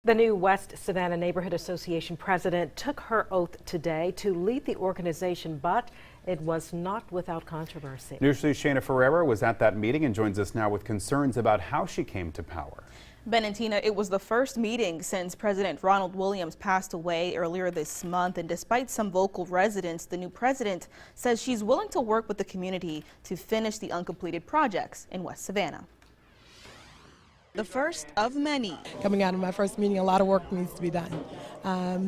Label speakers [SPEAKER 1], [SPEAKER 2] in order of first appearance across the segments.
[SPEAKER 1] The new West Savannah Neighborhood Association president took her oath today to lead the organization, but it was not without controversy.
[SPEAKER 2] News 3's Shayna Ferreira was at that meeting and joins us now with concerns about how she came to power.
[SPEAKER 3] Ben and Tina, it was the first meeting since President Ronald Williams passed away earlier this month, and despite some vocal residents, the new president says she's willing to work with the community to finish the uncompleted projects in West Savannah. The first of many.
[SPEAKER 4] Coming out of my first meeting, a lot of work needs to be done.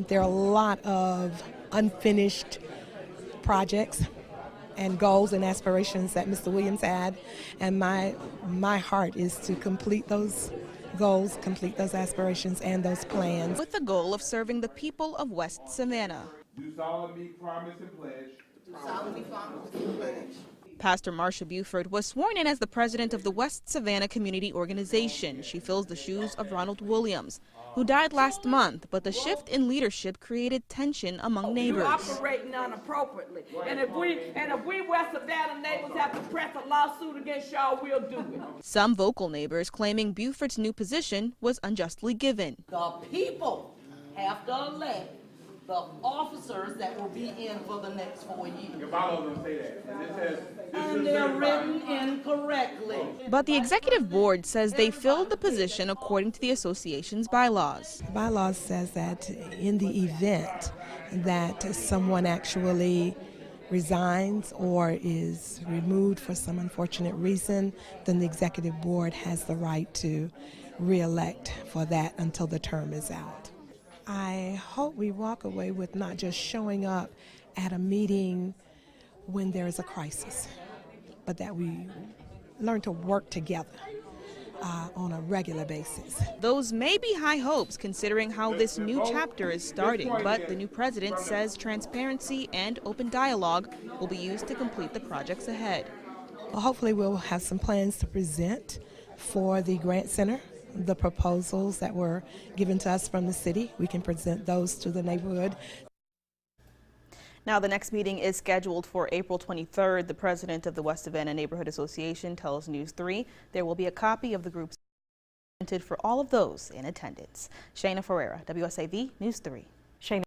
[SPEAKER 4] There are a lot of unfinished projects and goals and aspirations that Mr. Williams had, and my heart is to complete those goals, complete those aspirations and those plans.
[SPEAKER 3] With the goal of serving the people of West Savannah.
[SPEAKER 5] Do solemnly promise and pledge. Do solemnly promise and pledge.
[SPEAKER 3] Pastor Marsha Buford was sworn in as the president of the West Savannah Community Organization. She fills the shoes of Ronald Williams, who died last month, but the shift in leadership created tension among neighbors.
[SPEAKER 6] You're operating inappropriately. And if we West Savannah neighbors have to press a lawsuit against y'all, we'll do it.
[SPEAKER 3] Some vocal neighbors claiming Buford's new position was unjustly given.
[SPEAKER 7] The people have to elect the officers that will be in for the next 4 years.
[SPEAKER 5] Your bylaws don't say that.
[SPEAKER 7] And they're written incorrectly.
[SPEAKER 3] But the executive board says they filled the position according to the association's bylaws.
[SPEAKER 4] The bylaws says that in the event that someone actually resigns or is removed for some unfortunate reason, then the executive board has the right to re-elect for that until the term is out. I hope we walk away with not just showing up at a meeting when there is a crisis, but that we learn to work together on a regular basis.
[SPEAKER 3] Those may be high hopes considering how this new chapter is starting, but the new president says transparency and open dialogue will be used to complete the projects ahead.
[SPEAKER 4] Well, hopefully we'll have some plans to present for the Grant Center. The proposals that were given to us from the city, we can present those to the neighborhood.
[SPEAKER 3] Now, the next meeting is scheduled for April 23rd. The president of the West Savannah Neighborhood Association tells News 3 there will be a copy of the group's presented for all of those in attendance. Shayna Ferreira, WSAV News 3.